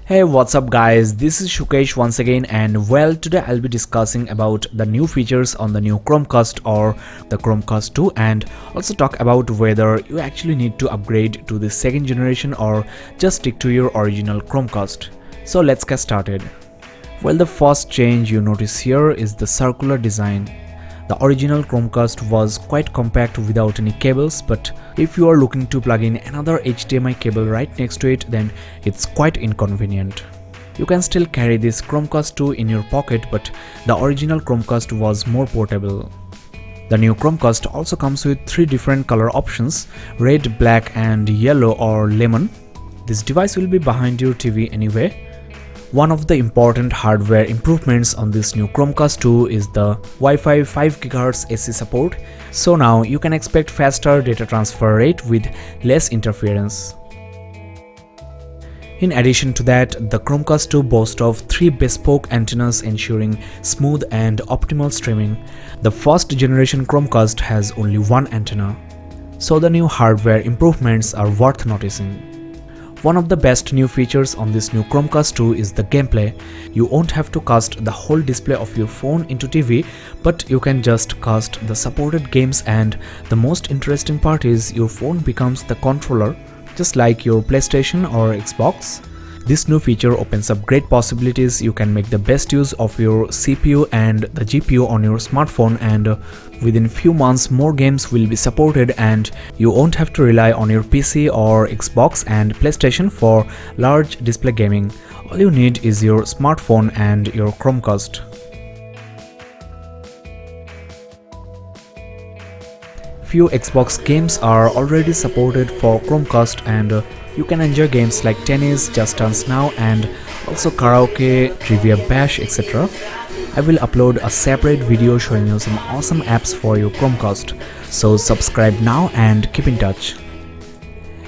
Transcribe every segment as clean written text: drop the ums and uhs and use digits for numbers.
Hey, what's up guys, this is Sukesh once again, and well, today I'll be discussing about the new features on the new Chromecast or the Chromecast 2, and also talk about whether you actually need to upgrade to the second generation or just stick to your original Chromecast. So let's get started. Well, the first change you notice here is the circular design. The original Chromecast was quite compact without any cables, but if you are looking to plug in another HDMI cable right next to it, then it's quite inconvenient. You can still carry this Chromecast 2 in your pocket, but the original Chromecast was more portable. The new Chromecast also comes with 3 different color options: red, black and yellow or lemon. This device will be behind your TV anyway. One of the important hardware improvements on this new Chromecast 2 is the Wi-Fi 5 GHz AC support, so now you can expect faster data transfer rate with less interference. In addition to that, the Chromecast 2 boasts of 3 bespoke antennas ensuring smooth and optimal streaming. The first generation Chromecast has only one antenna, so the new hardware improvements are worth noticing. One of the best new features on this new Chromecast 2 is the gameplay. You won't have to cast the whole display of your phone into TV, but you can just cast the supported games, and the most interesting part is your phone becomes the controller, just like your PlayStation or Xbox. This new feature opens up great possibilities. You can make the best use of your CPU and the GPU on your smartphone, and within few months more games will be supported and you won't have to rely on your PC or Xbox and PlayStation for large display gaming. All you need is your smartphone and your Chromecast. Few Xbox games are already supported for Chromecast, and you can enjoy games like tennis, Just Dance Now, and also karaoke, trivia bash, etc. I will upload a separate video showing you some awesome apps for your Chromecast, so subscribe now and keep in touch.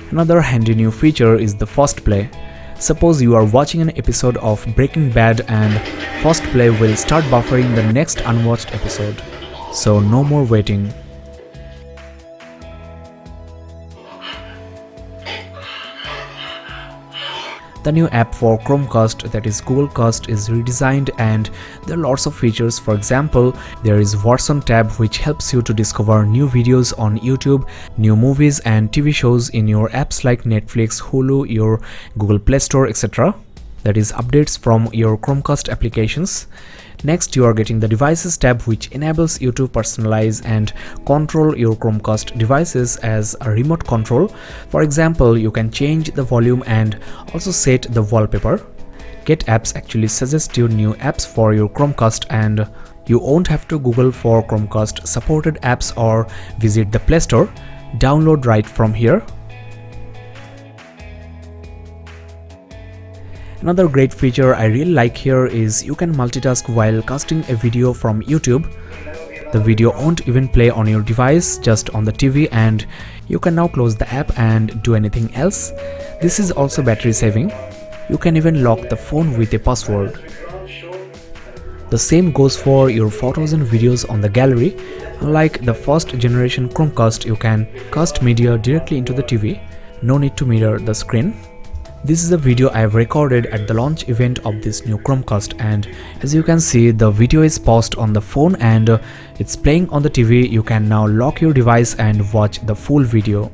Another handy new feature is the Fast Play. Suppose you are watching an episode of Breaking Bad and Fast Play will start buffering the next unwatched episode, so no more waiting. The new app for Chromecast, that is Google Cast, is redesigned and there are lots of features. For example, there is What's On tab, which helps you to discover new videos on YouTube, new movies and TV shows in your apps like Netflix, Hulu, your Google Play Store, etc. That is updates from your Chromecast applications. Next, you are getting the Devices tab, which enables you to personalize and control your Chromecast devices as a remote control. For example, you can change the volume and also set the wallpaper. Get Apps actually suggests you new apps for your Chromecast, and you won't have to Google for Chromecast supported apps or visit the Play Store. Download right from here. Another great feature I really like here is you can multitask while casting a video from YouTube. The video won't even play on your device, just on the TV, and you can now close the app and do anything else. This is also battery saving. You can even lock the phone with a password. The same goes for your photos and videos on the gallery. Unlike the first generation Chromecast, you can cast media directly into the TV. No need to mirror the screen. This is a video I have recorded at the launch event of this new Chromecast, and as you can see, the video is paused on the phone and it's playing on the TV. You can now lock your device and watch the full video.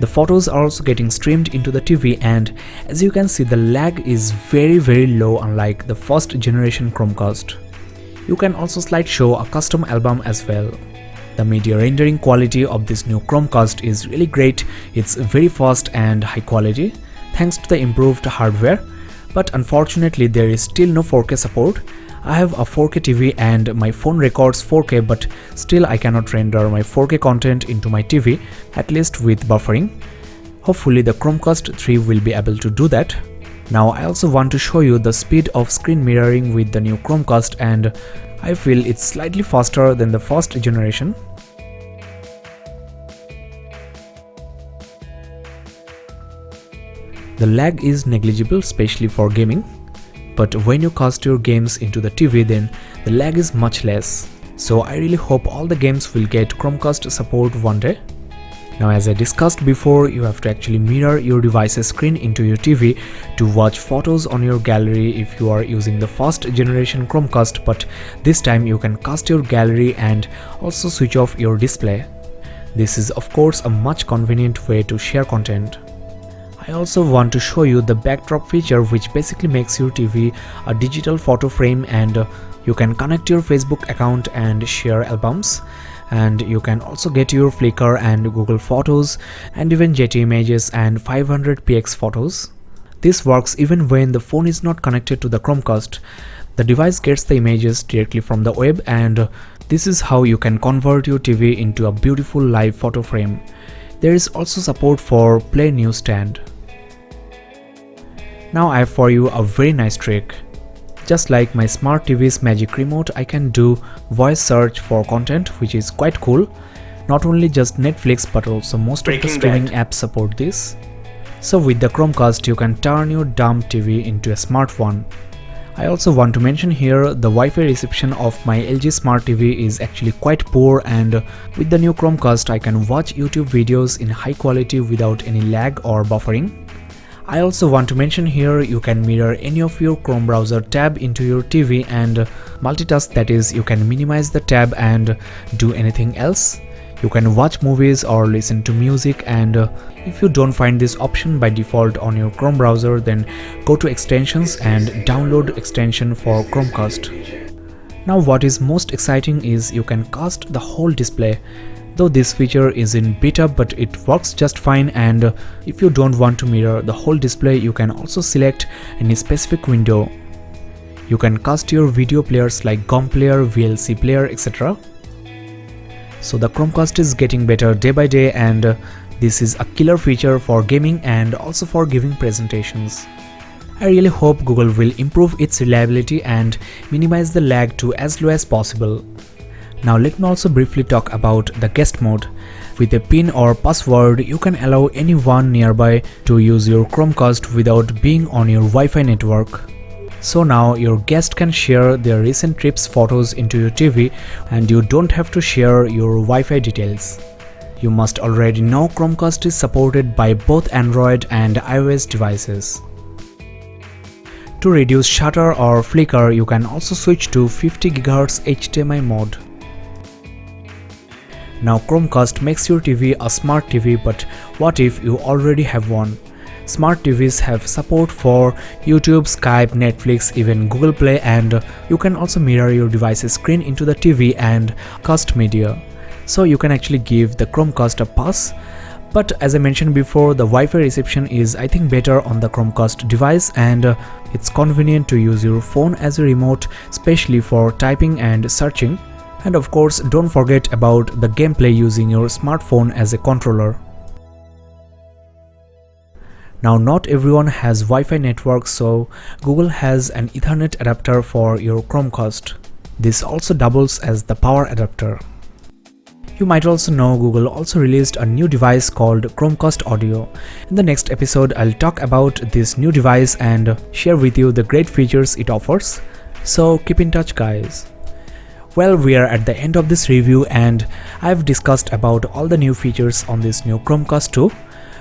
The photos are also getting streamed into the TV, and as you can see, the lag is very low, unlike the first generation Chromecast. You can also slideshow a custom album as well. The media rendering quality of this new Chromecast is really great. It's very fast and high quality, thanks to the improved hardware, but unfortunately there is still no 4K support. I have a 4K TV and my phone records 4K, but still I cannot render my 4K content into my TV, at least with buffering. Hopefully the Chromecast 3 will be able to do that. Now I also want to show you the speed of screen mirroring with the new Chromecast, and I feel it's slightly faster than the first generation. The lag is negligible, especially for gaming, but when you cast your games into the TV, then the lag is much less. So I really hope all the games will get Chromecast support one day. Now, as I discussed before, you have to actually mirror your device's screen into your TV to watch photos on your gallery if you are using the first generation Chromecast, but this time you can cast your gallery and also switch off your display. This is of course a much convenient way to share content. I also want to show you the backdrop feature, which basically makes your TV a digital photo frame, and you can connect your Facebook account and share albums. And you can also get your Flickr and Google Photos and even Getty Images and 500px photos. This works even when the phone is not connected to the Chromecast. The device gets the images directly from the web, and this is how you can convert your TV into a beautiful live photo frame. There is also support for Play Newsstand. Now I have for you a very nice trick. Just like my smart TV's magic remote, I can do voice search for content, which is quite cool. Not only just Netflix, but also most of the streaming apps support this. So with the Chromecast, you can turn your dumb TV into a smart one. I also want to mention here the Wi-Fi reception of my LG Smart TV is actually quite poor, and with the new Chromecast, I can watch YouTube videos in high quality without any lag or buffering. I also want to mention here you can mirror any of your Chrome browser tab into your TV and multitask, that is, you can minimize the tab and do anything else. You can watch movies or listen to music, and if you don't find this option by default on your Chrome browser, then go to extensions and download extension for Chromecast. Now what is most exciting is you can cast the whole display. Though this feature is in beta, but it works just fine, and if you don't want to mirror the whole display, you can also select any specific window. You can cast your video players like GOM player, VLC player, etc. So the Chromecast is getting better day by day, and this is a killer feature for gaming and also for giving presentations. I really hope Google will improve its reliability and minimize the lag to as low as possible. Now let me also briefly talk about the guest mode. With a PIN or password, you can allow anyone nearby to use your Chromecast without being on your Wi-Fi network. So now your guest can share their recent trips photos into your TV, and you don't have to share your Wi-Fi details. You must already know Chromecast is supported by both Android and iOS devices. To reduce shutter or flicker, you can also switch to 50 GHz HDMI mode. Now Chromecast makes your TV a smart TV, but what if you already have one? Smart TVs have support for YouTube, Skype, Netflix, even Google Play, and you can also mirror your device's screen into the TV and cast media. So you can actually give the Chromecast a pass. But as I mentioned before, the Wi-Fi reception is I think better on the Chromecast device, and it's convenient to use your phone as a remote, especially for typing and searching. And of course, don't forget about the gameplay using your smartphone as a controller. Now not everyone has Wi-Fi network, so Google has an Ethernet adapter for your Chromecast. This also doubles as the power adapter. You might also know Google also released a new device called Chromecast Audio. In the next episode, I'll talk about this new device and share with you the great features it offers. So keep in touch, guys. Well, we are at the end of this review, and I've discussed about all the new features on this new Chromecast too.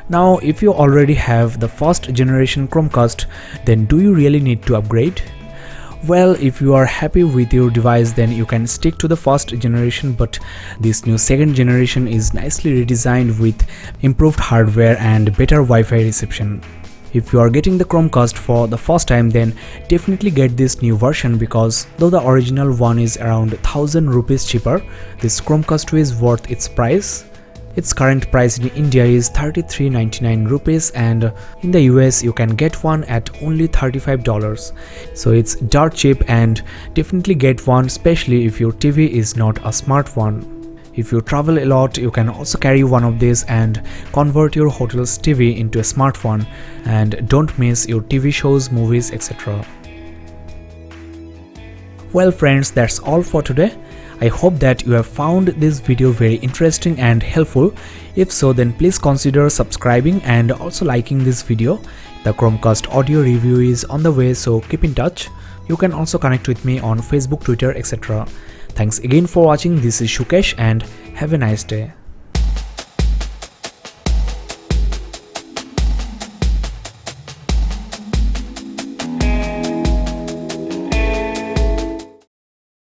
Now, if you already have the first generation Chromecast, then do you really need to upgrade? Well, if you are happy with your device, then you can stick to the first generation, but this new second generation is nicely redesigned with improved hardware and better Wi-Fi reception. If you are getting the Chromecast for the first time, then definitely get this new version, because though the original one is around 1000 rupees cheaper, this Chromecast is worth its price. Its current price in India is 33.99 rupees, and in the US you can get one at only $35. So it's dirt cheap, and definitely get one, especially if your TV is not a smart one. If you travel a lot, you can also carry one of these and convert your hotel's TV into a smartphone, and don't miss your TV shows, movies, etc. Well friends, that's all for today. I hope that you have found this video very interesting and helpful. If so, then please consider subscribing and also liking this video. The Chromecast audio review is on the way, so keep in touch. You can also connect with me on Facebook, Twitter, etc. Thanks again for watching. This is Sukesh, and have a nice day.